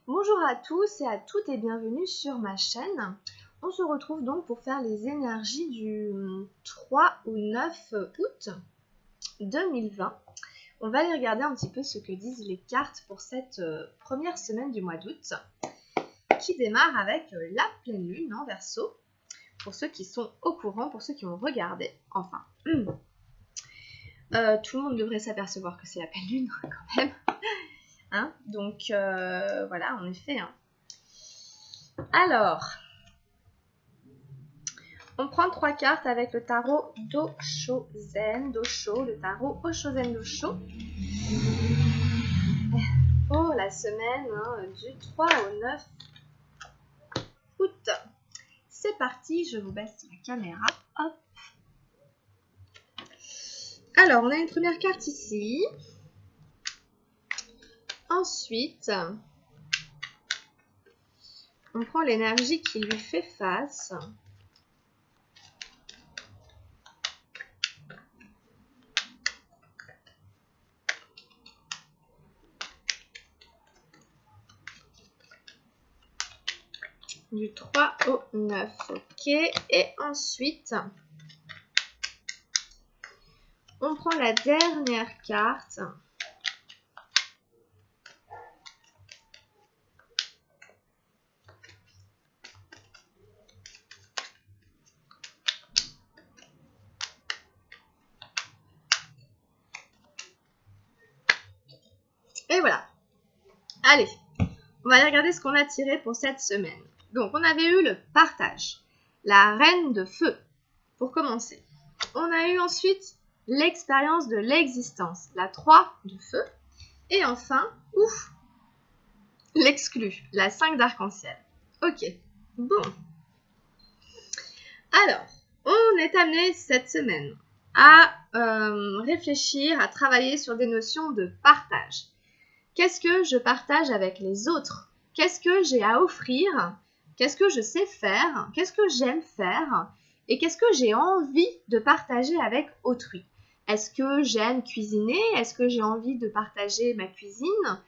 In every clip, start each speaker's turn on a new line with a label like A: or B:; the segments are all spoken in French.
A: Bonjour à tous et à toutes et bienvenue sur ma chaîne. On se retrouve donc pour faire les énergies du 3 au 9 août 2020. On va aller regarder un petit peu ce que disent les cartes pour cette première semaine du mois d'août qui démarre avec la pleine lune en Verseau. Pour ceux qui sont au courant, pour ceux qui ont regardé, enfin, tout le monde devrait s'apercevoir que c'est la pleine lune quand même. Hein, donc voilà, en effet. Hein. Alors, on prend 3 cartes avec le tarot Doshozen, le tarot Oshozen Dosho. Pour la semaine du 3 au 9 août. C'est parti, je vous baisse la caméra. Hop. Alors, on a une première carte ici. Ensuite, on prend l'énergie qui lui fait face. Du 3 au 9, ok. Et ensuite, on prend la dernière carte. Et voilà. Allez, on va aller regarder ce qu'on a tiré pour cette semaine. Donc, on avait eu le partage, la reine de feu, pour commencer. On a eu ensuite l'expérience de l'existence, la 3 de feu. Et enfin, l'exclu, la 5 d'arc-en-ciel. Ok, bon. Alors, on est amené cette semaine à réfléchir, à travailler sur des notions de partage. Qu'est-ce que je partage avec les autres? Qu'est-ce que j'ai à offrir? Qu'est-ce que je sais faire? Qu'est-ce que j'aime faire? Et qu'est-ce que j'ai envie de partager avec autrui? Est-ce que j'aime cuisiner? Est-ce que j'ai envie de partager ma cuisine?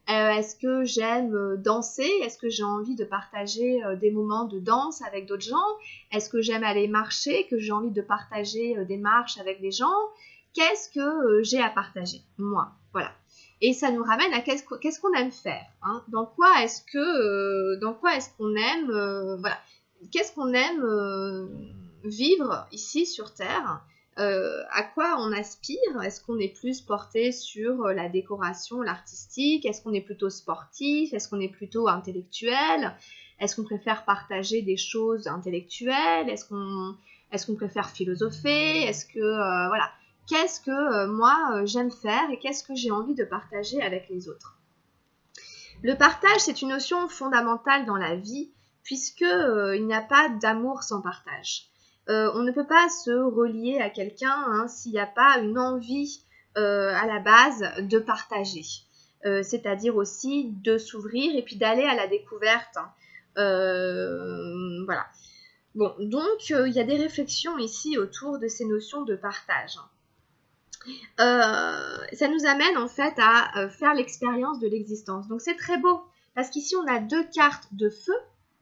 A: Est-ce que j'aime danser? Est-ce que j'ai envie de partager des moments de danse avec d'autres gens? Est-ce que j'aime aller marcher? Que j'ai envie de partager des marches avec des gens? Qu'est-ce que j'ai à partager? Moi, voilà. Et ça nous ramène à qu'est-ce qu'on aime faire, hein? Dans quoi est-ce qu'on aime, voilà, qu'est-ce qu'on aime vivre ici sur Terre, à quoi on aspire? Est-ce qu'on est plus porté sur la décoration, l'artistique? Est-ce qu'on est plutôt sportif? Est-ce qu'on est plutôt intellectuel? Est-ce qu'on préfère partager des choses intellectuelles? Est-ce qu'on préfère philosopher? Est-ce que, voilà. Qu'est-ce que moi j'aime faire et qu'est-ce que j'ai envie de partager avec les autres. Le partage, c'est une notion fondamentale dans la vie puisque il n'y a pas d'amour sans partage. On ne peut pas se relier à quelqu'un s'il n'y a pas une envie à la base de partager. C'est-à-dire aussi de s'ouvrir et puis d'aller à la découverte. Voilà. Bon, donc il y a des réflexions ici autour de ces notions de partage. Ça nous amène en fait à faire l'expérience de l'existence. Donc c'est très beau, parce qu'ici on a 2 cartes de feu,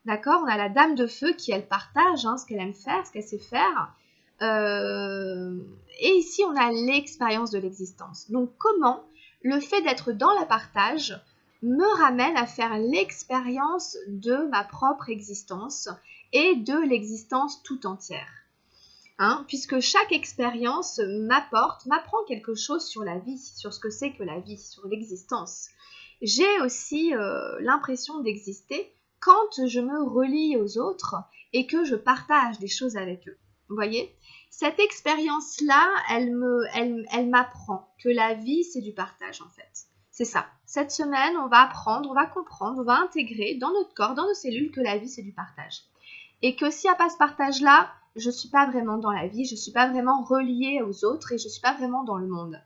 A: d'accord? On a la dame de feu qui elle partage ce qu'elle aime faire, ce qu'elle sait faire. Et ici on a l'expérience de l'existence. Donc comment le fait d'être dans la partage me ramène à faire l'expérience de ma propre existence et de l'existence tout entière. Puisque chaque expérience m'apprend quelque chose sur la vie, sur ce que c'est que la vie, sur l'existence. J'ai aussi l'impression d'exister quand je me relie aux autres et que je partage des choses avec eux. Vous voyez? Cette expérience-là, elle m'apprend que la vie, c'est du partage en fait. C'est ça. Cette semaine, on va apprendre, on va comprendre, on va intégrer dans notre corps, dans nos cellules, que la vie, c'est du partage. Et que s'il n'y a pas ce partage-là, je ne suis pas vraiment dans la vie, je ne suis pas vraiment reliée aux autres et je ne suis pas vraiment dans le monde.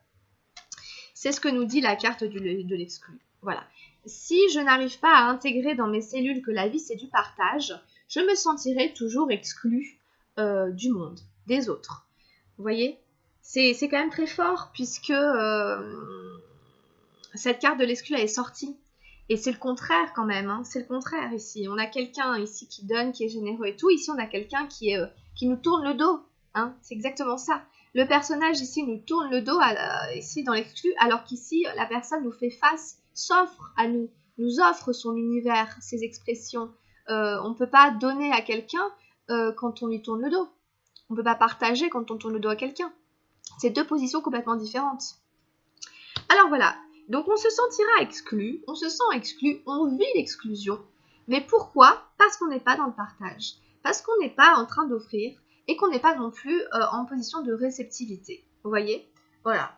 A: C'est ce que nous dit la carte de l'exclu. Voilà. Si je n'arrive pas à intégrer dans mes cellules que la vie c'est du partage, je me sentirai toujours exclue du monde, des autres. Vous voyez? C'est quand même très fort puisque cette carte de l'exclu elle est sortie. Et c'est le contraire quand même, hein. C'est le contraire ici. On a quelqu'un ici qui donne, qui est généreux et tout. Ici, on a quelqu'un qui nous tourne le dos, hein. C'est exactement ça. Le personnage ici nous tourne le dos, ici dans l'exclu, alors qu'ici, la personne nous fait face, s'offre à nous offre son univers, ses expressions. On ne peut pas donner à quelqu'un quand on lui tourne le dos. On ne peut pas partager quand on tourne le dos à quelqu'un. C'est deux positions complètement différentes. Alors voilà, donc on se sentira exclu, on se sent exclu, on vit l'exclusion. Mais pourquoi? Parce qu'on n'est pas dans le partage, parce qu'on n'est pas en train d'offrir et qu'on n'est pas non plus en position de réceptivité. Vous voyez? Voilà.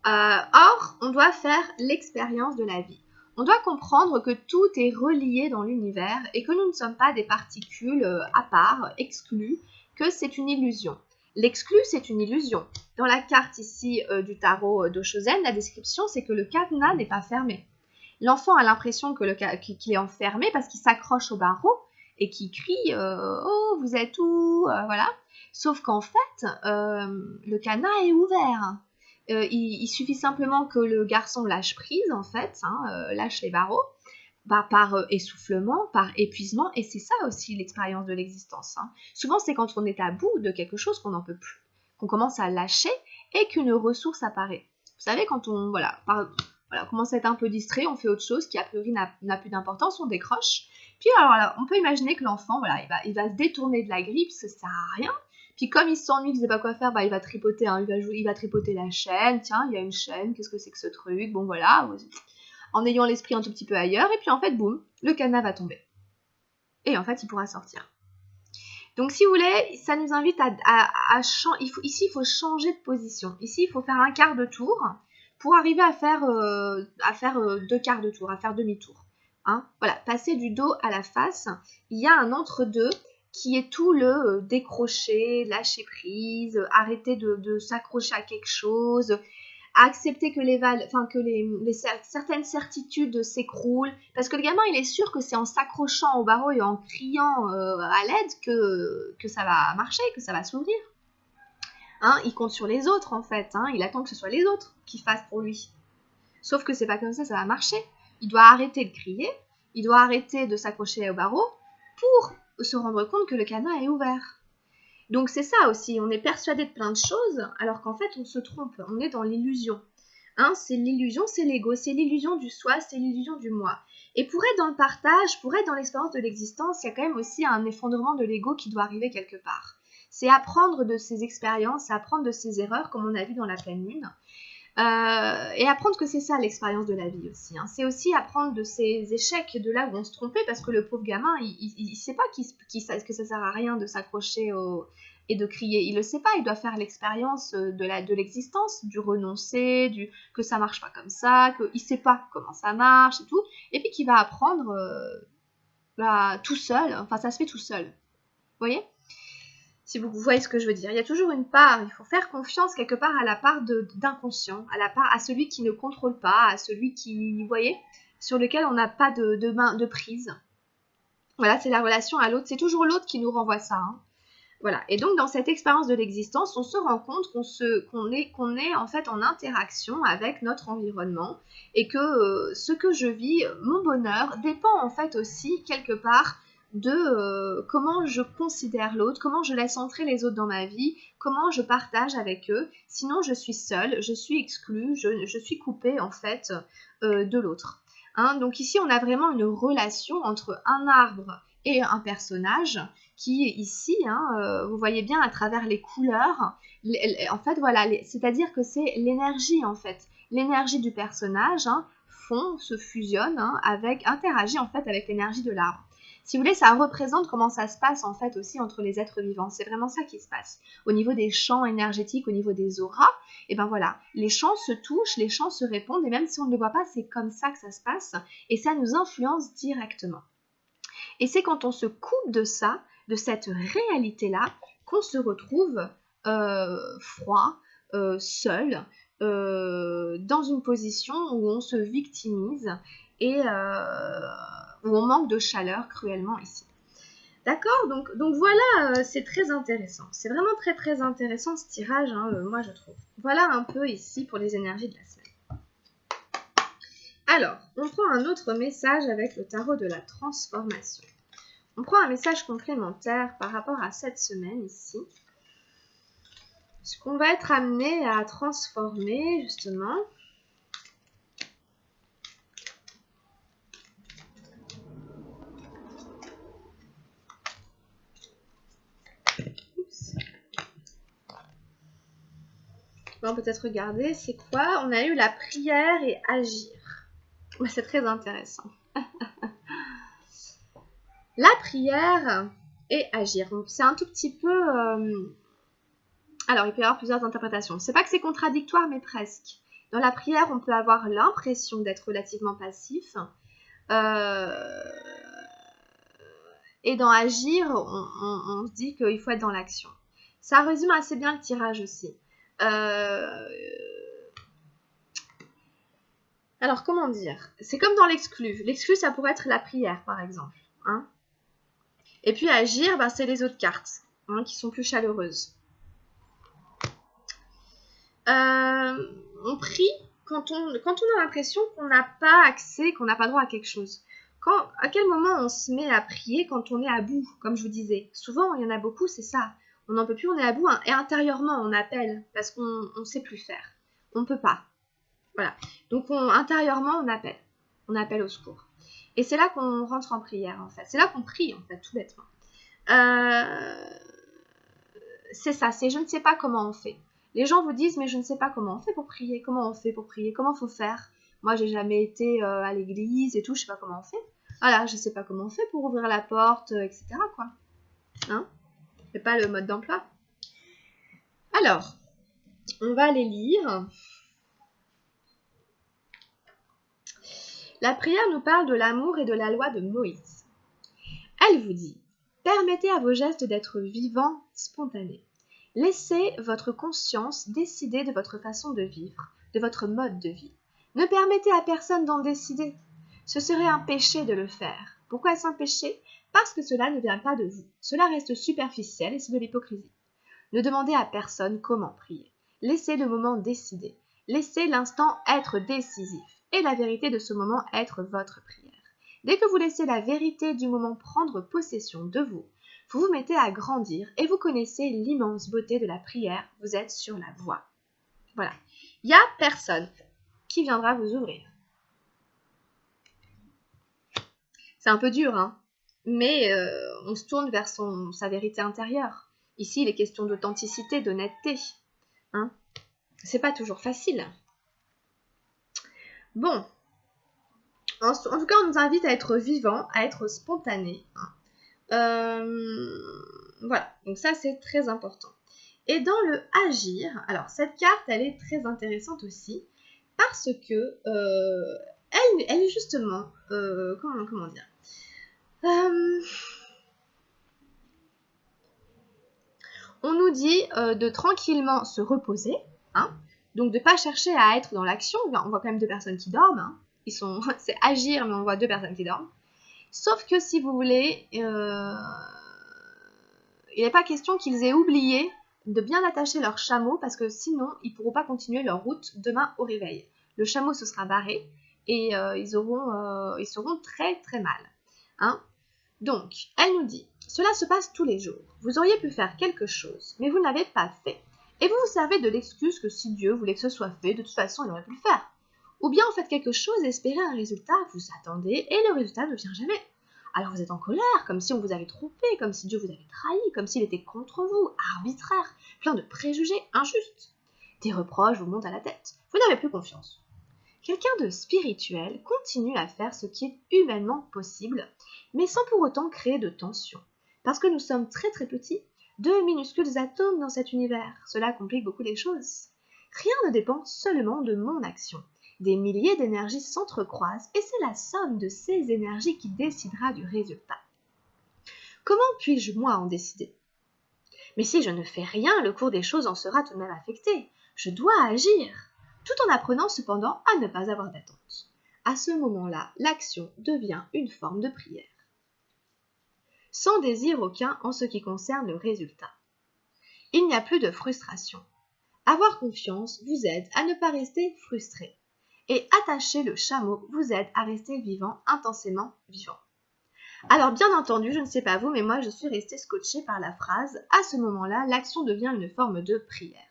A: Or, on doit faire l'expérience de la vie. On doit comprendre que tout est relié dans l'univers et que nous ne sommes pas des particules à part, exclues, que c'est une illusion. L'exclu, c'est une illusion. Dans la carte ici du tarot d'Oshozen, la description, c'est que le cadenas n'est pas fermé. L'enfant a l'impression qu'il est enfermé parce qu'il s'accroche au barreau et qu'il crie « Oh, vous êtes où ?» Voilà. Sauf qu'en fait, le cadenas est ouvert. Il suffit simplement que le garçon lâche prise, en fait, lâche les barreaux, par essoufflement, par épuisement, et c'est ça aussi l'expérience de l'existence. Souvent, c'est quand on est à bout de quelque chose qu'on n'en peut plus, qu'on commence à lâcher et qu'une ressource apparaît. Vous savez, quand on commence à être un peu distrait, on fait autre chose qui a priori n'a plus d'importance, on décroche. Puis alors là, on peut imaginer que l'enfant, il va se détourner de la grille parce que ça sert à rien. Puis comme il s'ennuie, il ne sait pas quoi faire, il va tripoter, il va tripoter la chaîne. Tiens, il y a une chaîne, qu'est-ce que c'est que ce truc? Bon voilà, en ayant l'esprit un tout petit peu ailleurs, et puis en fait, boum, le cadenas va tomber. Et en fait, il pourra sortir. Donc si vous voulez, ça nous invite à changer. Ici, il faut changer de position. Ici, il faut faire un quart de tour pour arriver à faire 2 quarts de tour, à faire demi-tour. Voilà, passer du dos à la face. Il y a un entre-deux qui est tout le décrocher, lâcher prise, arrêter de s'accrocher à quelque chose, accepter que certaines certitudes s'écroulent, parce que le gamin, il est sûr que c'est en s'accrochant au barreau et en criant à l'aide que ça va marcher, que ça va s'ouvrir. Il compte sur les autres, en fait. Il attend que ce soit les autres qui fassent pour lui. Sauf que c'est pas comme ça va marcher. Il doit arrêter de crier, il doit arrêter de s'accrocher au barreau pour se rendre compte que le cadenas est ouvert. Donc c'est ça aussi, on est persuadé de plein de choses, alors qu'en fait on se trompe, on est dans l'illusion. C'est l'illusion, c'est l'ego, c'est l'illusion du soi, c'est l'illusion du moi. Et pour être dans le partage, pour être dans l'expérience de l'existence, il y a quand même aussi un effondrement de l'ego qui doit arriver quelque part. C'est apprendre de ses expériences, apprendre de ses erreurs, comme on a vu dans la pleine lune. Et apprendre que c'est ça l'expérience de la vie aussi. C'est aussi apprendre de ses échecs, de là où on se trompait, parce que le pauvre gamin, il sait pas que ça sert à rien de s'accrocher et de crier. Il le sait pas, il doit faire l'expérience de l'existence, du renoncer, que ça marche pas comme ça, qu'il sait pas comment ça marche et tout, et puis qu'il va apprendre tout seul, enfin ça se fait tout seul. Vous voyez ? Si vous voyez ce que je veux dire, il y a toujours une part, il faut faire confiance quelque part à la part d'inconscient, à celui qui ne contrôle pas, à celui qui, vous voyez, sur lequel on n'a pas de prise. Voilà, c'est la relation à l'autre, c'est toujours l'autre qui nous renvoie ça. Voilà, et donc dans cette expérience de l'existence, on se rend compte qu'on est en fait en interaction avec notre environnement et que ce que je vis, mon bonheur, dépend en fait aussi quelque part de comment je considère l'autre, comment je laisse entrer les autres dans ma vie, comment je partage avec eux. Sinon, je suis seule, je suis exclue, je suis coupée en fait de l'autre. Donc ici, on a vraiment une relation entre un arbre et un personnage qui ici, vous voyez bien à travers les couleurs, en fait voilà, c'est-à-dire que c'est l'énergie en fait, l'énergie du personnage se fusionne interagit en fait avec l'énergie de l'arbre. Si vous voulez, ça représente comment ça se passe en fait aussi entre les êtres vivants. C'est vraiment ça qui se passe. Au niveau des champs énergétiques, au niveau des auras, et ben voilà, les champs se touchent, les champs se répondent, et même si on ne le voit pas, c'est comme ça que ça se passe, et ça nous influence directement. Et c'est quand on se coupe de ça, de cette réalité-là, qu'on se retrouve froid, seul, dans une position où on se victimise et où on manque de chaleur cruellement ici. D'accord, donc voilà, c'est très intéressant. C'est vraiment très très intéressant ce tirage, moi je trouve. Voilà un peu ici pour les énergies de la semaine. Alors, on prend un autre message avec le tarot de la transformation. On prend un message complémentaire par rapport à cette semaine ici. Ce qu'on va être amené à transformer, justement. Oups. On va peut-être regarder, c'est quoi? On a eu la prière et agir. C'est très intéressant. La prière et agir. C'est un tout petit peu... Alors, il peut y avoir plusieurs interprétations. C'est pas que c'est contradictoire, mais presque. Dans la prière, on peut avoir l'impression d'être relativement passif. Et dans agir, on se dit qu'il faut être dans l'action. Ça résume assez bien le tirage aussi. Alors, comment dire? C'est comme dans l'exclu. L'exclu, ça pourrait être la prière, par exemple. Hein? Et puis agir, ben, c'est les autres cartes, hein, qui sont plus chaleureuses. On prie quand on a l'impression qu'on n'a pas accès, qu'on n'a pas droit à quelque chose. À quel moment on se met à prier quand on est à bout, comme je vous disais? Souvent, il y en a beaucoup, c'est ça. On n'en peut plus, on est à bout, hein, et intérieurement, on appelle, parce qu'on ne sait plus faire. On ne peut pas. Voilà. Donc, intérieurement, on appelle au secours. Et c'est là qu'on rentre en prière, en fait. C'est là qu'on prie, en fait, tout bêtement. C'est ça, c'est je ne sais pas comment on fait. Les gens vous disent, mais je ne sais pas comment on fait pour prier, comment on fait pour prier, comment faut faire. Moi, j'ai jamais été à l'église et tout, je sais pas comment on fait. Voilà, je sais pas comment on fait pour ouvrir la porte, etc. quoi. Hein? C'est pas le mode d'emploi. Alors, on va aller lire. La prière nous parle de l'amour et de la loi de Moïse. Elle vous dit, permettez à vos gestes d'être vivants, spontanés. Laissez votre conscience décider de votre façon de vivre, de votre mode de vie. Ne permettez à personne d'en décider. Ce serait un péché de le faire. Pourquoi est-ce un péché? Parce que cela ne vient pas de vous. Cela reste superficiel et c'est de l'hypocrisie. Ne demandez à personne comment prier. Laissez le moment décider. Laissez l'instant être décisif et la vérité de ce moment être votre prière. Dès que vous laissez la vérité du moment prendre possession de vous, vous vous mettez à grandir et vous connaissez l'immense beauté de la prière. Vous êtes sur la voie. Voilà. Il n'y a personne qui viendra vous ouvrir. C'est un peu dur, hein, mais on se tourne vers sa vérité intérieure. Ici, il est question d'authenticité, d'honnêteté. Hein. C'est pas toujours facile. Bon. En tout cas, on nous invite à être vivant, à être spontané. Hein. Voilà, donc ça c'est très important. Et dans le agir, alors cette carte elle est très intéressante aussi parce que elle est justement, comment dire, on nous dit de tranquillement se reposer, hein, donc de ne pas chercher à être dans l'action. On voit quand même deux personnes qui dorment, hein. C'est agir mais on voit deux personnes qui dorment. Sauf que si vous voulez, il n'est pas question qu'ils aient oublié de bien attacher leur chameau parce que sinon, ils ne pourront pas continuer leur route demain au réveil. Le chameau se sera barré et ils seront très très mal. Hein. Donc, elle nous dit, cela se passe tous les jours. Vous auriez pu faire quelque chose, mais vous ne l'avez pas fait. Et vous vous servez de l'excuse que si Dieu voulait que ce soit fait, de toute façon, il aurait pu le faire. Ou bien vous faites quelque chose et espérez un résultat, vous attendez et le résultat ne vient jamais. Alors vous êtes en colère, comme si on vous avait trompé, comme si Dieu vous avait trahi, comme s'il était contre vous, arbitraire, plein de préjugés injustes. Des reproches vous montent à la tête, vous n'avez plus confiance. Quelqu'un de spirituel continue à faire ce qui est humainement possible, mais sans pour autant créer de tension. Parce que nous sommes très très petits, deux minuscules atomes dans cet univers, cela complique beaucoup les choses. Rien ne dépend seulement de mon action. Des milliers d'énergies s'entrecroisent et c'est la somme de ces énergies qui décidera du résultat. Comment puis-je, moi, en décider? Mais si je ne fais rien, le cours des choses en sera tout de même affecté. Je dois agir, tout en apprenant cependant à ne pas avoir d'attente. À ce moment-là, l'action devient une forme de prière. Sans désir aucun en ce qui concerne le résultat. Il n'y a plus de frustration. Avoir confiance vous aide à ne pas rester frustré. Et attacher le chameau vous aide à rester vivant, intensément vivant. Alors bien entendu, je ne sais pas vous, mais moi je suis restée scotchée par la phrase « À ce moment-là, l'action devient une forme de prière ».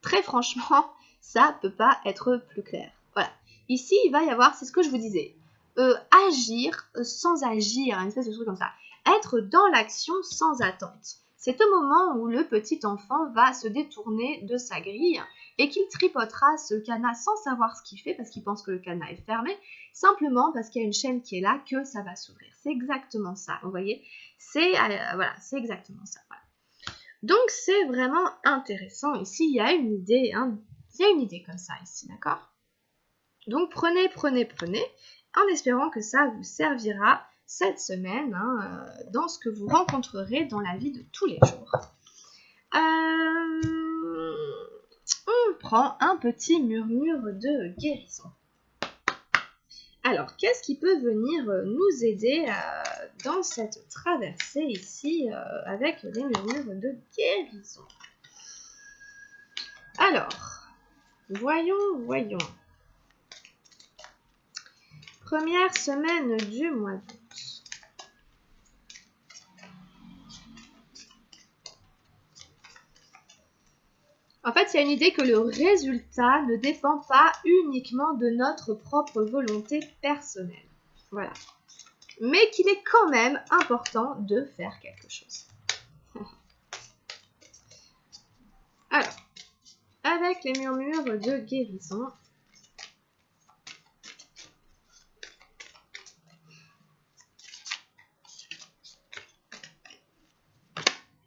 A: Très franchement, ça peut pas être plus clair. Voilà. Ici, il va y avoir, c'est ce que je vous disais, agir sans agir, une espèce de truc comme ça. Être dans l'action sans attente. C'est au moment où le petit enfant va se détourner de sa grille et qu'il tripotera ce cadenas sans savoir ce qu'il fait parce qu'il pense que le cadenas est fermé, simplement parce qu'il y a une chaîne qui est là que ça va s'ouvrir. C'est exactement ça, vous voyez. Voilà, c'est exactement ça. Voilà. Donc c'est vraiment intéressant. Ici, il y a une idée, hein. Il y a une idée comme ça ici, d'accord? Donc prenez, en espérant que ça vous servira cette semaine dans ce que vous rencontrerez dans la vie de tous les jours. On prend un petit murmure de guérison. Alors, qu'est-ce qui peut venir nous aider dans cette traversée ici avec les murmures de guérison? Alors, voyons. Première semaine du mois d'août. En fait, il y a une idée que le résultat ne dépend pas uniquement de notre propre volonté personnelle. Voilà. Mais qu'il est quand même important de faire quelque chose. Alors, avec les murmures de guérison,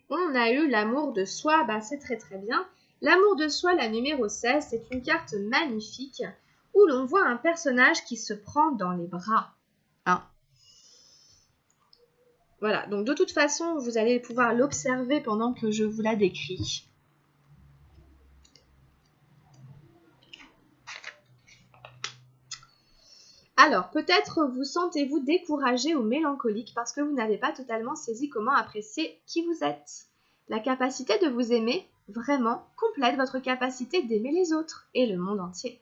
A: on a eu l'amour de soi, c'est très bien. L'amour de soi, la numéro 16, c'est une carte magnifique où l'on voit un personnage qui se prend dans les bras. Voilà, donc de toute façon, vous allez pouvoir l'observer pendant que je vous la décris. Alors, peut-être vous sentez-vous découragé ou mélancolique parce que vous n'avez pas totalement saisi comment apprécier qui vous êtes. La capacité de vous aimer vraiment complète votre capacité d'aimer les autres et le monde entier.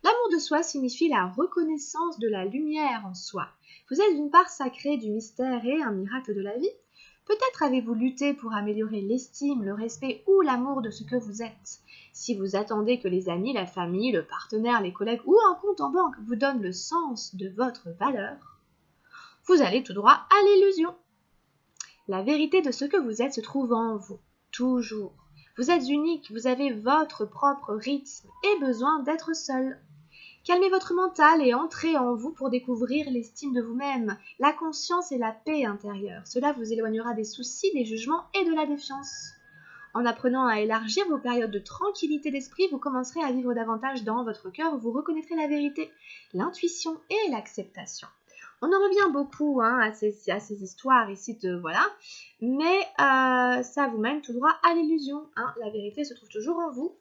A: L'amour de soi signifie la reconnaissance de la lumière en soi. Vous êtes une part sacrée du mystère et un miracle de la vie. Peut-être avez-vous lutté pour améliorer l'estime, le respect ou l'amour de ce que vous êtes. Si vous attendez que les amis, la famille, le partenaire, les collègues ou un compte en banque vous donnent le sens de votre valeur, vous allez tout droit à l'illusion. La vérité de ce que vous êtes se trouve en vous, toujours. Vous êtes unique, vous avez votre propre rythme et besoin d'être seul. Calmez votre mental et entrez en vous pour découvrir l'estime de vous-même, la conscience et la paix intérieure. Cela vous éloignera des soucis, des jugements et de la défiance. En apprenant à élargir vos périodes de tranquillité d'esprit, vous commencerez à vivre davantage dans votre cœur où vous reconnaîtrez la vérité, l'intuition et l'acceptation. On en revient beaucoup à ces histoires ici voilà, mais ça vous mène tout droit à l'illusion. La vérité se trouve toujours en vous.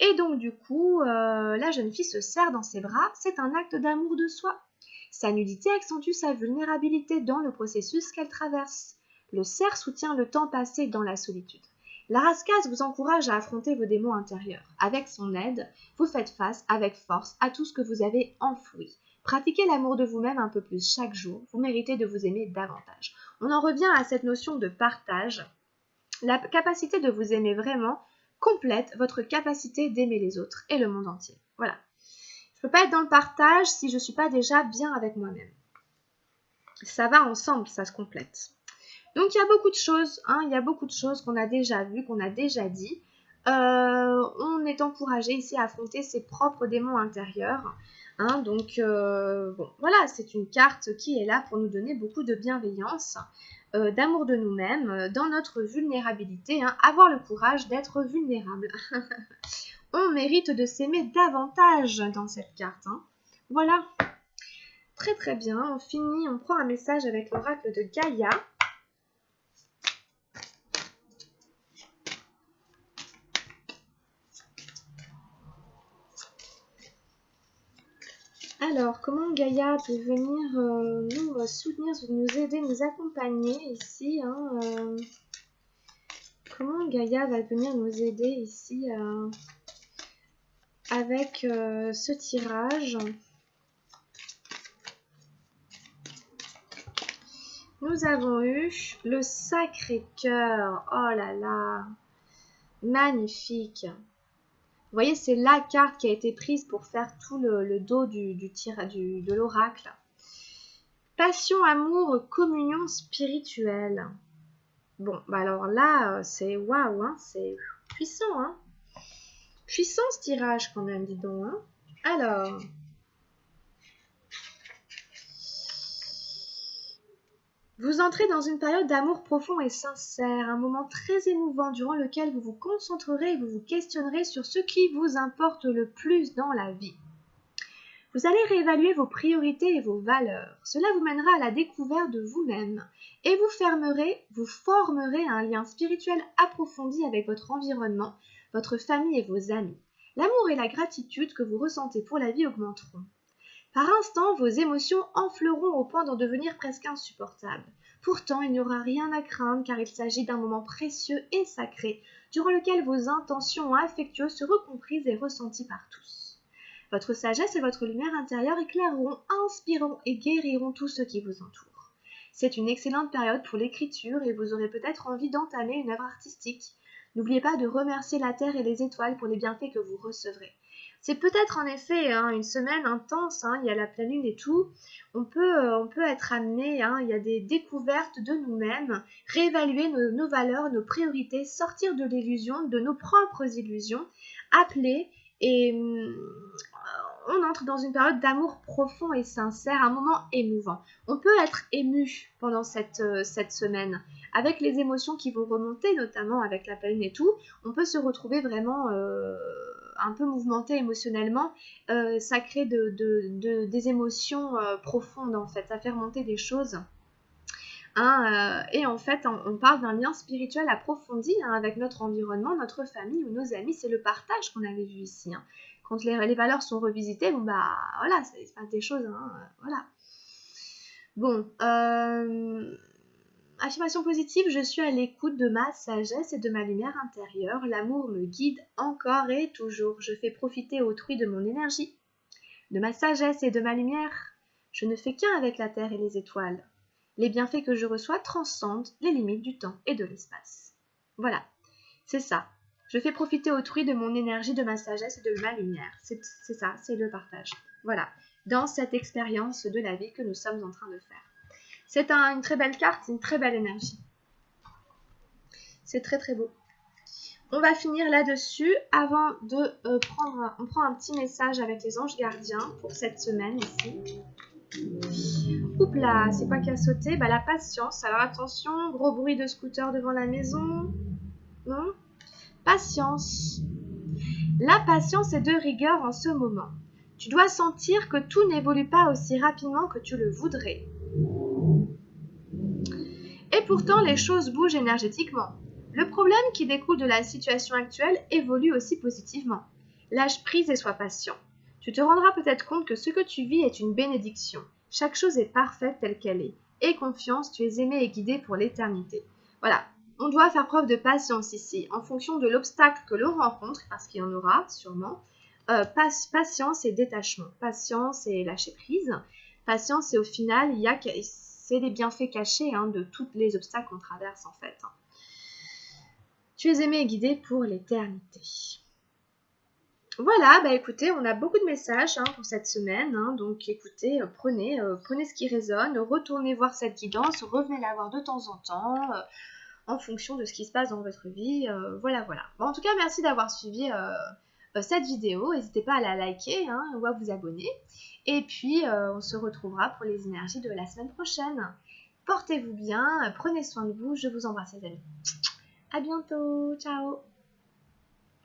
A: Et donc du coup, la jeune fille se serre dans ses bras, c'est un acte d'amour de soi. Sa nudité accentue sa vulnérabilité dans le processus qu'elle traverse. Le cerf soutient le temps passé dans la solitude. La rascasse vous encourage à affronter vos démons intérieurs. Avec son aide, vous faites face avec force à tout ce que vous avez enfoui. Pratiquez l'amour de vous-même un peu plus chaque jour, vous méritez de vous aimer davantage. On en revient à cette notion de partage. La capacité de vous aimer vraiment complète votre capacité d'aimer les autres et le monde entier. Voilà. Je ne peux pas être dans le partage si je ne suis pas déjà bien avec moi-même. Ça va ensemble, ça se complète. Donc il y a beaucoup de choses, qu'on a déjà vues, qu'on a déjà dit. On est encouragé ici à affronter ses propres démons intérieurs. Donc voilà, c'est une carte qui est là pour nous donner beaucoup de bienveillance, d'amour de nous-mêmes, dans notre vulnérabilité, avoir le courage d'être vulnérable. On mérite de s'aimer davantage dans cette carte. Voilà. Très bien, on finit, on prend un message avec l'oracle de Gaïa. Alors, comment Gaïa peut venir nous soutenir, nous aider, nous accompagner ici Comment Gaïa va venir nous aider ici avec ce tirage. Nous avons eu le Sacré-Cœur. Oh là là, magnifique. Vous voyez, c'est la carte qui a été prise pour faire tout le dos de l'oracle. Passion, amour, communion spirituelle. Bon, bah alors là, c'est waouh, hein, c'est puissant, hein. Puissant ce tirage quand même, dis donc, hein. Alors, vous entrez dans une période d'amour profond et sincère, un moment très émouvant durant lequel vous vous concentrerez et vous vous questionnerez sur ce qui vous importe le plus dans la vie. Vous allez réévaluer vos priorités et vos valeurs. Cela vous mènera à la découverte de vous-même et vous formerez un lien spirituel approfondi avec votre environnement, votre famille et vos amis. L'amour et la gratitude que vous ressentez pour la vie augmenteront. Par instants, vos émotions enfleront au point d'en devenir presque insupportables. Pourtant, il n'y aura rien à craindre car il s'agit d'un moment précieux et sacré durant lequel vos intentions affectueuses seront comprises et ressenties par tous. Votre sagesse et votre lumière intérieure éclaireront, inspireront et guériront tous ceux qui vous entourent. C'est une excellente période pour l'écriture et vous aurez peut-être envie d'entamer une œuvre artistique. N'oubliez pas de remercier la Terre et les étoiles pour les bienfaits que vous recevrez. C'est peut-être en effet une semaine intense, il y a la pleine lune et tout. On peut être amené, il y a des découvertes de nous-mêmes, réévaluer nos valeurs, nos priorités, sortir de l'illusion, de nos propres illusions, appeler et on entre dans une période d'amour profond et sincère, un moment émouvant. On peut être ému pendant cette semaine, avec les émotions qui vont remonter, notamment avec la peine et tout. On peut se retrouver vraiment un peu mouvementé émotionnellement. Ça crée des émotions profondes en fait, ça fait remonter des choses. Et en fait, on parle d'un lien spirituel approfondi avec notre environnement, notre famille ou nos amis. C'est le partage qu'on avait vu ici. Quand les valeurs sont revisitées, bon bah voilà, ça se passe des choses. Voilà. Bon, affirmation positive, je suis à l'écoute de ma sagesse et de ma lumière intérieure. L'amour me guide encore et toujours. Je fais profiter autrui de mon énergie, de ma sagesse et de ma lumière. Je ne fais qu'un avec la terre et les étoiles. Les bienfaits que je reçois transcendent les limites du temps et de l'espace. Voilà, c'est ça. Je fais profiter autrui de mon énergie, de ma sagesse et de ma lumière. C'est ça, c'est le partage. Voilà, dans cette expérience de la vie que nous sommes en train de faire. C'est une très belle carte, une très belle énergie. C'est très très beau. On va finir là-dessus avant de prendre... On prend un petit message avec les anges gardiens pour cette semaine ici. Oups là, c'est quoi qui a sauté? Bah la patience. Alors attention, gros bruit de scooter devant la maison. Non? Patience. La patience est de rigueur en ce moment. Tu dois sentir que tout n'évolue pas aussi rapidement que tu le voudrais. Et pourtant, les choses bougent énergétiquement. Le problème qui découle de la situation actuelle évolue aussi positivement. Lâche prise et sois patient. Tu te rendras peut-être compte que ce que tu vis est une bénédiction. Chaque chose est parfaite telle qu'elle est. Aie confiance, tu es aimé et guidé pour l'éternité. Voilà, on doit faire preuve de patience ici, en fonction de l'obstacle que l'on rencontre, parce qu'il y en aura sûrement. Patience et détachement. Patience et lâcher prise. Patience et au final, c'est les bienfaits cachés de tous les obstacles qu'on traverse en fait. Tu es aimé et guidé pour l'éternité. Voilà, bah écoutez, on a beaucoup de messages pour cette semaine, donc écoutez, prenez ce qui résonne, retournez voir cette guidance, revenez la voir de temps en temps, en fonction de ce qui se passe dans votre vie, voilà. Bon, en tout cas, merci d'avoir suivi cette vidéo, n'hésitez pas à la liker ou à vous abonner, et puis on se retrouvera pour les énergies de la semaine prochaine. Portez-vous bien, prenez soin de vous, je vous embrasse les amis. À bientôt, ciao.